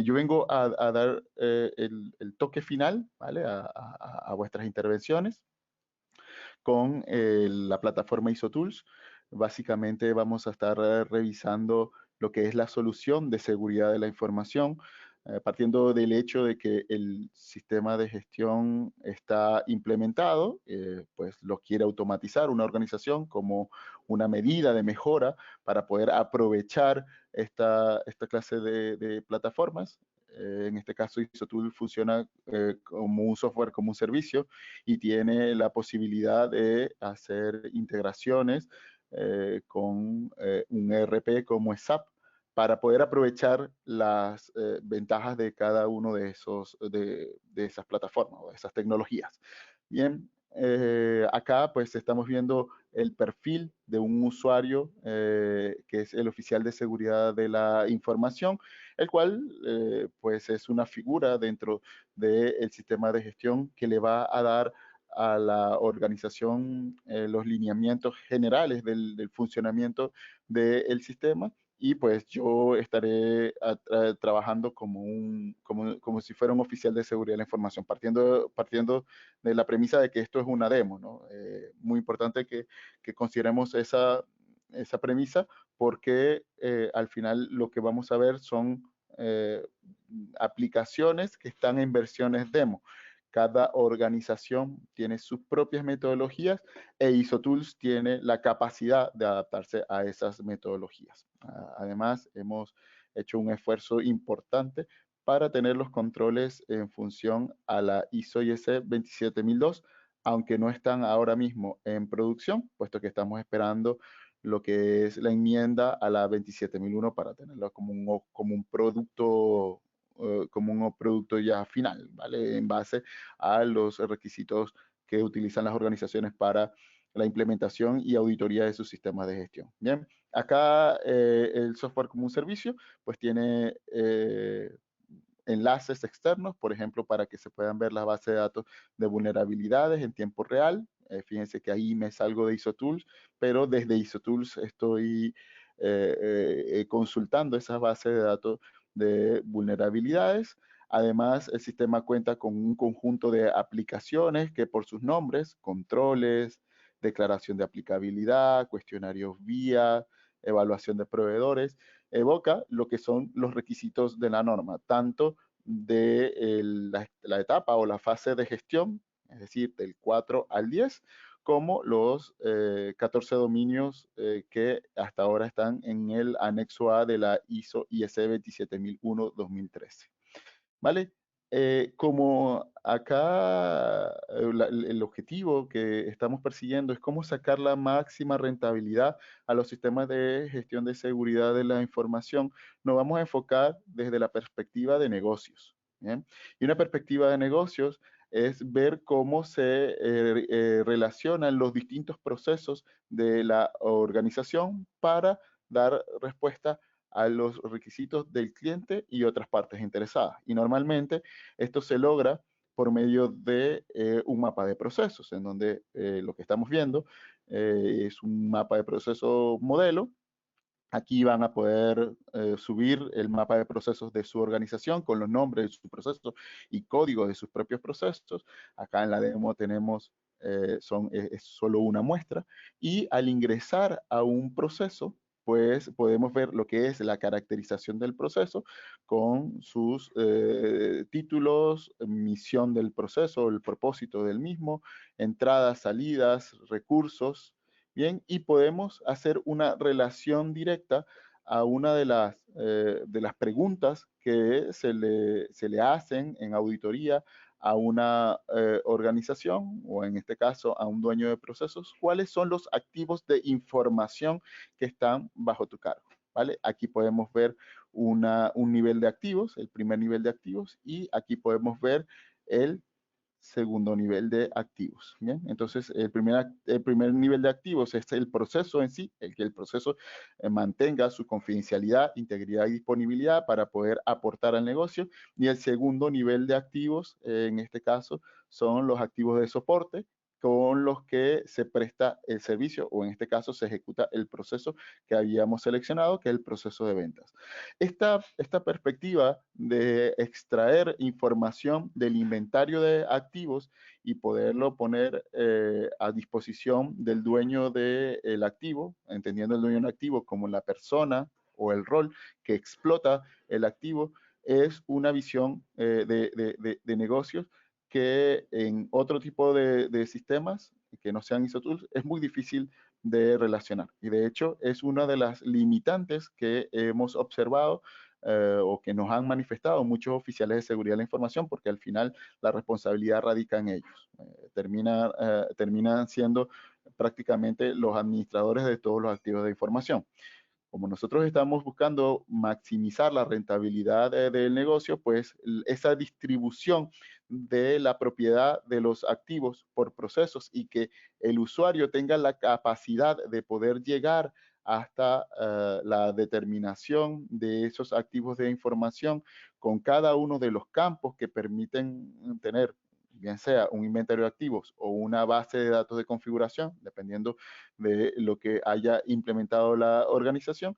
Yo vengo a dar el toque final, ¿vale? A vuestras intervenciones con la plataforma ISOTools. Básicamente vamos a estar revisando lo que es la solución de seguridad de la información, partiendo del hecho de que el sistema de gestión está implementado, pues lo quiere automatizar una organización como una medida de mejora para poder aprovechar esta clase de plataformas. En este caso, ISOTools funciona como un software, como un servicio, y tiene la posibilidad de hacer integraciones con un ERP como SAP para poder aprovechar las ventajas de cada uno de esas plataformas o de esas tecnologías. Bien, acá pues estamos viendo el perfil de un usuario que es el oficial de seguridad de la información, el cual pues es una figura dentro del sistema de gestión que le va a dar a la organización los lineamientos generales del funcionamiento del sistema, y pues yo estaré trabajando como si fuera un oficial de seguridad de la información, partiendo de la premisa de que esto es una demo, ¿no? Muy importante que consideremos esa premisa, porque al final lo que vamos a ver son aplicaciones que están en versiones demo. Cada organización tiene sus propias metodologías e ISOTools tiene la capacidad de adaptarse a esas metodologías. Además, hemos hecho un esfuerzo importante para tener los controles en función a la ISO IEC 27002, aunque no están ahora mismo en producción, puesto que estamos esperando lo que es la enmienda a la 27001 para tenerlo como un producto ya final, ¿vale? En base a los requisitos que utilizan las organizaciones para la implementación y auditoría de sus sistemas de gestión. Bien, acá el software como un servicio, pues tiene enlaces externos, por ejemplo, para que se puedan ver las bases de datos de vulnerabilidades en tiempo real. Fíjense que ahí me salgo de ISOTools, pero desde ISOTools estoy consultando esas bases de datos de vulnerabilidades. Además, el sistema cuenta con un conjunto de aplicaciones que por sus nombres, controles, declaración de aplicabilidad, cuestionarios vía, evaluación de proveedores, evoca lo que son los requisitos de la norma, tanto de la etapa o la fase de gestión, es decir, del 4 al 10, como los 14 dominios que hasta ahora están en el anexo A de la ISO IEC 27001-2013. ¿Vale? Como acá el objetivo que estamos persiguiendo es cómo sacar la máxima rentabilidad a los sistemas de gestión de seguridad de la información, nos vamos a enfocar desde la perspectiva de negocios. ¿Bien? Y una perspectiva de negocios es ver cómo se relacionan los distintos procesos de la organización para dar respuesta a los requisitos del cliente y otras partes interesadas. Y normalmente esto se logra por medio de un mapa de procesos, en donde lo que estamos viendo es un mapa de proceso modelo. Aquí van a poder subir el mapa de procesos de su organización con los nombres de sus procesos y códigos de sus propios procesos. Acá en la demo tenemos, es solo una muestra. Y al ingresar a un proceso, pues podemos ver lo que es la caracterización del proceso con sus títulos, misión del proceso, el propósito del mismo, entradas, salidas, recursos. Bien, y podemos hacer una relación directa a una de las preguntas que se le hacen en auditoría a una organización, o en este caso a un dueño de procesos. ¿Cuáles son los activos de información que están bajo tu cargo? ¿Vale? Aquí podemos ver un nivel de activos, el primer nivel de activos, y aquí podemos ver el segundo nivel de activos. ¿Bien? Entonces, el primer nivel de activos es el proceso en sí, el que el proceso mantenga su confidencialidad, integridad y disponibilidad para poder aportar al negocio. Y el segundo nivel de activos, en este caso, son los activos de soporte, con los que se presta el servicio o en este caso se ejecuta el proceso que habíamos seleccionado, que es el proceso de ventas. Esta perspectiva de extraer información del inventario de activos y poderlo poner a disposición del dueño del activo, entendiendo el dueño del activo como la persona o el rol que explota el activo, es una visión de negocios que en otro tipo de sistemas que no sean ISO Tools es muy difícil de relacionar. Y de hecho es una de las limitantes que hemos observado o que nos han manifestado muchos oficiales de seguridad de la información, porque al final la responsabilidad radica en ellos. Terminan siendo prácticamente los administradores de todos los activos de información. Como nosotros estamos buscando maximizar la rentabilidad del negocio, pues esa distribución de la propiedad de los activos por procesos y que el usuario tenga la capacidad de poder llegar hasta la determinación de esos activos de información con cada uno de los campos que permiten tener, bien sea un inventario de activos o una base de datos de configuración, dependiendo de lo que haya implementado la organización,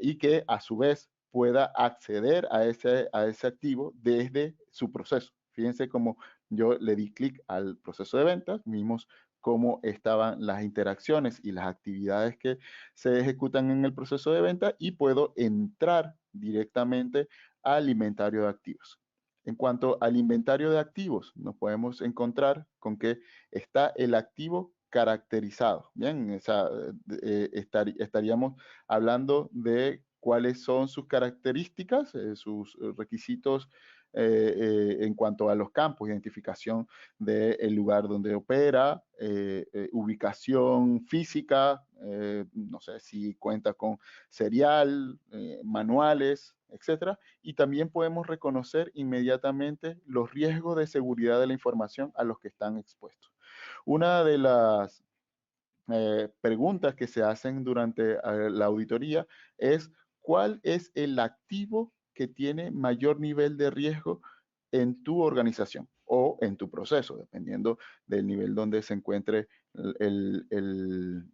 y que a su vez pueda acceder a ese activo desde su proceso. Fíjense cómo yo le di clic al proceso de ventas, vimos cómo estaban las interacciones y las actividades que se ejecutan en el proceso de venta y puedo entrar directamente al inventario de activos. En cuanto al inventario de activos, nos podemos encontrar con que está el activo caracterizado. Bien, o sea, estaríamos hablando de cuáles son sus características, sus requisitos en cuanto a los campos, identificación del lugar donde opera, ubicación física, no sé si cuenta con serial, manuales, etcétera. Y también podemos reconocer inmediatamente los riesgos de seguridad de la información a los que están expuestos. Una de las preguntas que se hacen durante la auditoría es cuál es el activo que tiene mayor nivel de riesgo en tu organización o en tu proceso, dependiendo del nivel donde se encuentre el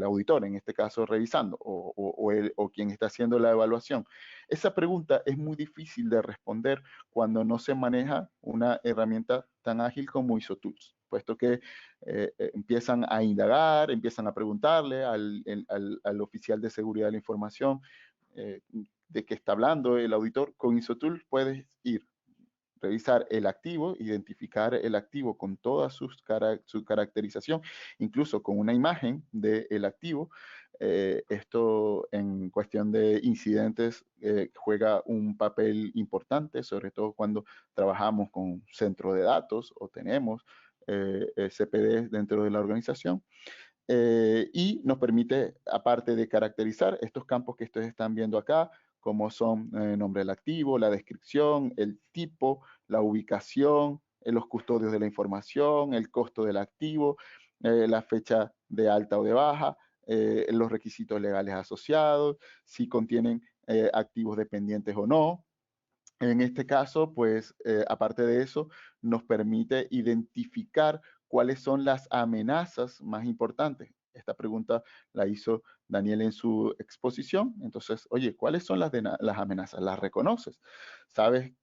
auditor, en este caso revisando, o quien está haciendo la evaluación. Esa pregunta es muy difícil de responder cuando no se maneja una herramienta tan ágil como ISO Tools, puesto que empiezan a indagar, empiezan a preguntarle al oficial de seguridad de la información de qué está hablando el auditor. Con ISOTOOL puedes ir, revisar el activo, identificar el activo con toda su caracterización, incluso con una imagen del activo. Esto en cuestión de incidentes juega un papel importante, sobre todo cuando trabajamos con centro de datos o tenemos CPD dentro de la organización. Y nos permite, aparte de caracterizar estos campos que ustedes están viendo acá, como son nombre del activo, la descripción, el tipo, la ubicación, los custodios de la información, el costo del activo, la fecha de alta o de baja, los requisitos legales asociados, si contienen activos dependientes o no. En este caso, pues, aparte de eso, nos permite identificar cuáles son las amenazas más importantes. Esta pregunta la hizo Daniel en su exposición. Entonces, oye, ¿cuáles son las amenazas? ¿Las reconoces? ¿Sabes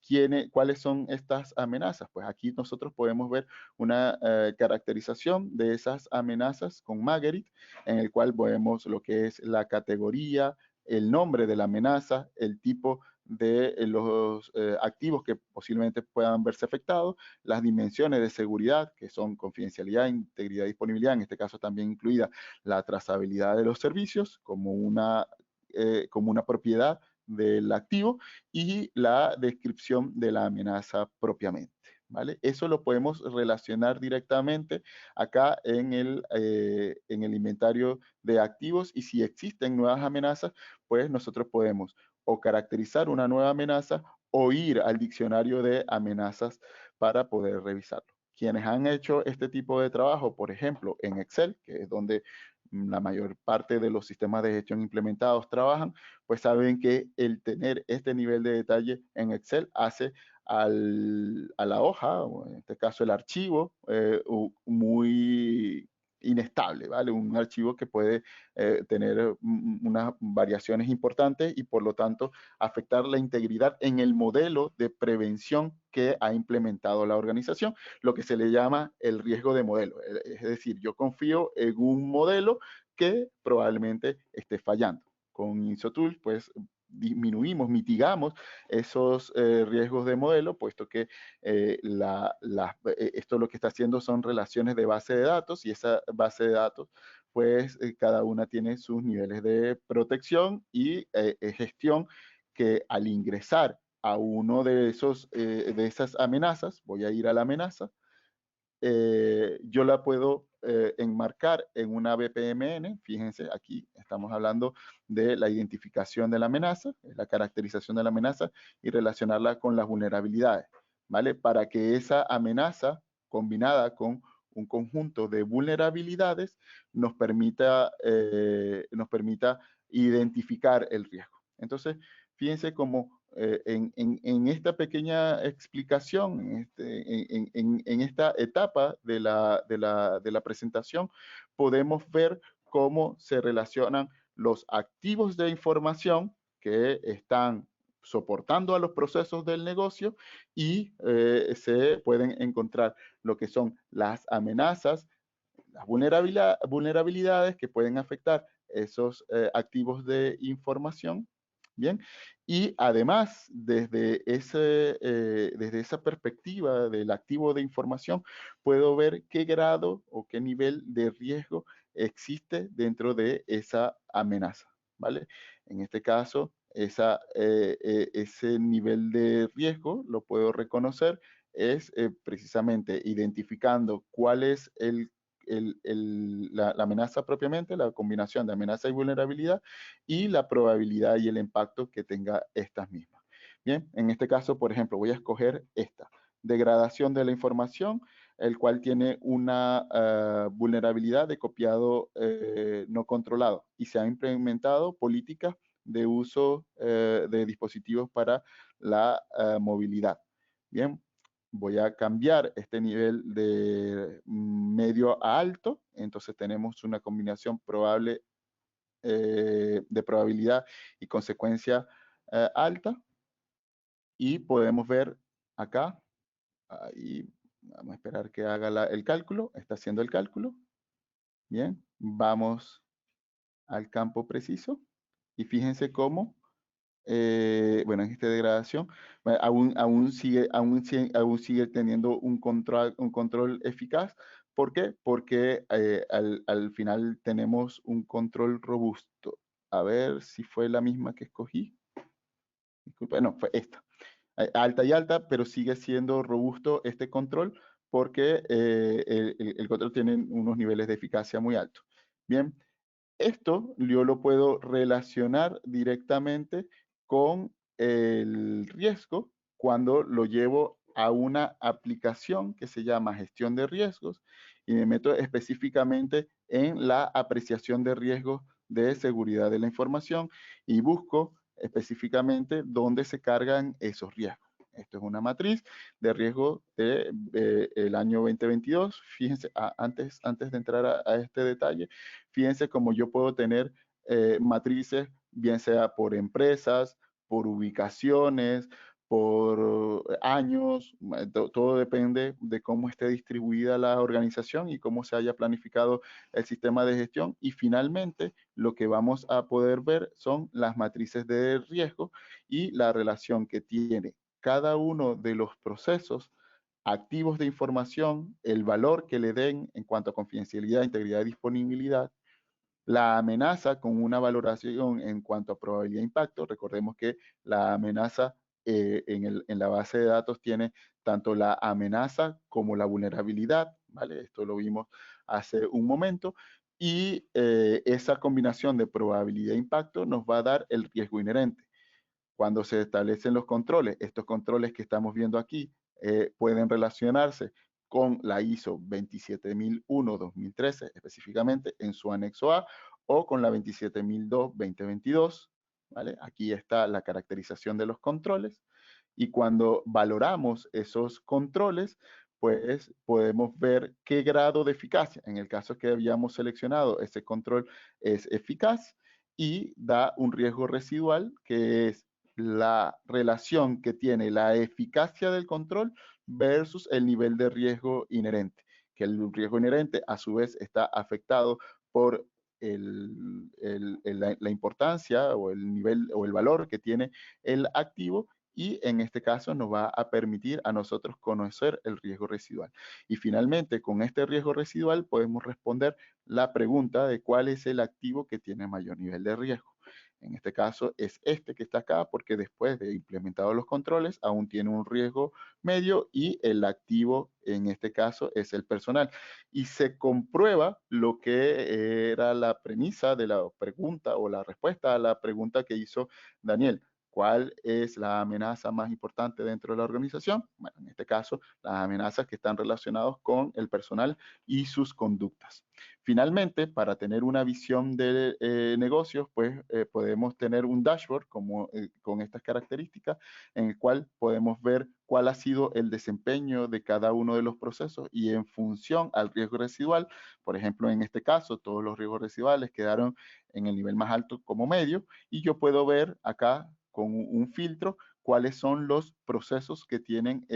cuáles son estas amenazas? Pues aquí nosotros podemos ver una caracterización de esas amenazas con Marguerite, en el cual vemos lo que es la categoría, el nombre de la amenaza, el tipo de los activos que posiblemente puedan verse afectados, las dimensiones de seguridad, que son confidencialidad, integridad y disponibilidad, en este caso también incluida la trazabilidad de los servicios como una propiedad del activo y la descripción de la amenaza propiamente. ¿Vale? Eso lo podemos relacionar directamente acá en el inventario de activos y si existen nuevas amenazas, pues nosotros podemos o caracterizar una nueva amenaza o ir al diccionario de amenazas para poder revisarlo. Quienes han hecho este tipo de trabajo, por ejemplo, en Excel, que es donde la mayor parte de los sistemas de gestión implementados trabajan, pues saben que el tener este nivel de detalle en Excel hace a la hoja, o en este caso el archivo, muy inestable, ¿vale? Un archivo que puede tener unas variaciones importantes y por lo tanto afectar la integridad en el modelo de prevención que ha implementado la organización, lo que se le llama el riesgo de modelo. Es decir, yo confío en un modelo que probablemente esté fallando. Con ISO-Tools, pues disminuimos, mitigamos esos riesgos de modelo, puesto que esto lo que está haciendo son relaciones de base de datos y esa base de datos, pues cada una tiene sus niveles de protección y gestión que al ingresar a uno de de esas amenazas, voy a ir a la amenaza, yo la puedo enmarcar en una BPMN. Fíjense, aquí estamos hablando de la identificación de la amenaza, la caracterización de la amenaza y relacionarla con las vulnerabilidades, ¿vale? Para que esa amenaza combinada con un conjunto de vulnerabilidades nos permita identificar el riesgo. Entonces, fíjense cómo en esta pequeña explicación, en esta etapa de la presentación, podemos ver cómo se relacionan los activos de información que están soportando a los procesos del negocio y se pueden encontrar lo que son las amenazas, las vulnerabilidades que pueden afectar esos activos de información. Bien, y además, desde esa perspectiva del activo de información, puedo ver qué grado o qué nivel de riesgo existe dentro de esa amenaza, ¿vale? En este caso, ese nivel de riesgo lo puedo reconocer es precisamente identificando cuál es la amenaza propiamente, la combinación de amenaza y vulnerabilidad y la probabilidad y el impacto que tenga estas mismas. Bien, en este caso, por ejemplo, voy a escoger esta, degradación de la información, el cual tiene una vulnerabilidad de copiado no controlado y se han implementado políticas de uso de dispositivos para la movilidad. Bien, voy a cambiar este nivel de medio a alto, entonces tenemos una combinación probable de probabilidad y consecuencia alta y podemos ver acá, ahí vamos a esperar que haga el cálculo, está haciendo el cálculo, bien, vamos al campo preciso y fíjense cómo bueno, en esta degradación, aún sigue teniendo un control eficaz. ¿Por qué? Porque al final tenemos un control robusto. A ver si fue la misma que escogí. Disculpa, no, fue esta. Alta y alta, pero sigue siendo robusto este control porque el control tiene unos niveles de eficacia muy altos. Bien, esto yo lo puedo relacionar directamente con el riesgo cuando lo llevo a una aplicación que se llama gestión de riesgos y me meto específicamente en la apreciación de riesgos de seguridad de la información y busco específicamente dónde se cargan esos riesgos. Esto es una matriz de riesgo del año 2022. Fíjense, antes de entrar a este detalle, fíjense cómo yo puedo tener matrices, bien sea por empresas, por ubicaciones, por años, todo depende de cómo esté distribuida la organización y cómo se haya planificado el sistema de gestión. Y finalmente, lo que vamos a poder ver son las matrices de riesgo y la relación que tiene cada uno de los procesos activos de información, el valor que le den en cuanto a confidencialidad, integridad y disponibilidad, la amenaza con una valoración en cuanto a probabilidad de impacto. Recordemos que la amenaza en la base de datos tiene tanto la amenaza como la vulnerabilidad, ¿vale? Esto lo vimos hace un momento. Y esa combinación de probabilidad e impacto nos va a dar el riesgo inherente. Cuando se establecen los controles, estos controles que estamos viendo aquí pueden relacionarse con la ISO 27001-2013, específicamente en su anexo A, o con la 27002-2022. ¿Vale? Aquí está la caracterización de los controles Y cuando valoramos esos controles, pues podemos ver qué grado de eficacia, en el caso que habíamos seleccionado, ese control es eficaz y da un riesgo residual, que es la relación que tiene la eficacia del control versus el nivel de riesgo inherente, que el riesgo inherente a su vez está afectado por la importancia o el nivel o el valor que tiene el activo, y en este caso nos va a permitir a nosotros conocer el riesgo residual. Y finalmente, con este riesgo residual podemos responder la pregunta de cuál es el activo que tiene mayor nivel de riesgo. En este caso es este que está acá, porque después de implementados los controles aún tiene un riesgo medio, y el activo en este caso es el personal. Y se comprueba lo que era la premisa de la pregunta o la respuesta a la pregunta que hizo Daniel. ¿Cuál es la amenaza más importante dentro de la organización? Bueno, en este caso, las amenazas que están relacionadas con el personal y sus conductas. Finalmente, para tener una visión de negocios, pues podemos tener un dashboard como, con estas características, en el cual podemos ver cuál ha sido el desempeño de cada uno de los procesos y en función al riesgo residual. Por ejemplo, en este caso, todos los riesgos residuales quedaron en el nivel más alto como medio, y yo puedo ver acá con un filtro cuáles son los procesos que tienen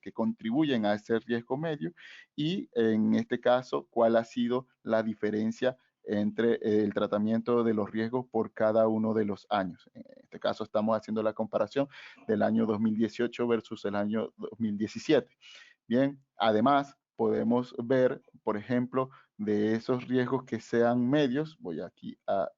que contribuyen a ese riesgo medio, y en este caso, cuál ha sido la diferencia entre el tratamiento de los riesgos por cada uno de los años. En este caso estamos haciendo la comparación del año 2018 versus el año 2017. Bien, además podemos ver, por ejemplo, de esos riesgos que sean medios, voy aquí a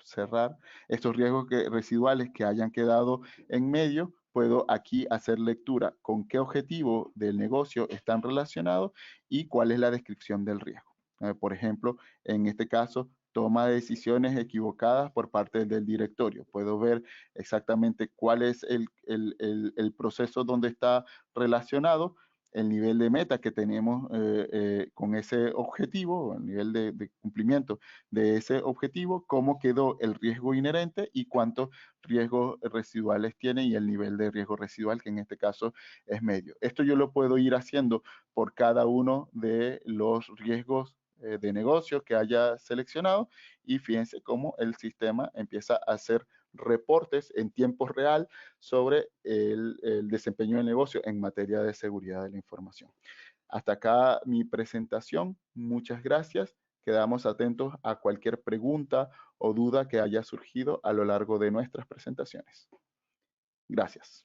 cerrar, estos riesgos residuales que hayan quedado en medio, puedo aquí hacer lectura con qué objetivo del negocio están relacionados y cuál es la descripción del riesgo. Por ejemplo, en este caso, toma de decisiones equivocadas por parte del directorio. Puedo ver exactamente cuál es el proceso donde está relacionado, el nivel de meta que tenemos con ese objetivo, el nivel de cumplimiento de ese objetivo, cómo quedó el riesgo inherente y cuántos riesgos residuales tiene, y el nivel de riesgo residual, que en este caso es medio. Esto yo lo puedo ir haciendo por cada uno de los riesgos de negocio que haya seleccionado, y fíjense cómo el sistema empieza a hacer reportes en tiempo real sobre el desempeño del negocio en materia de seguridad de la información. Hasta acá mi presentación. Muchas gracias. Quedamos atentos a cualquier pregunta o duda que haya surgido a lo largo de nuestras presentaciones. Gracias.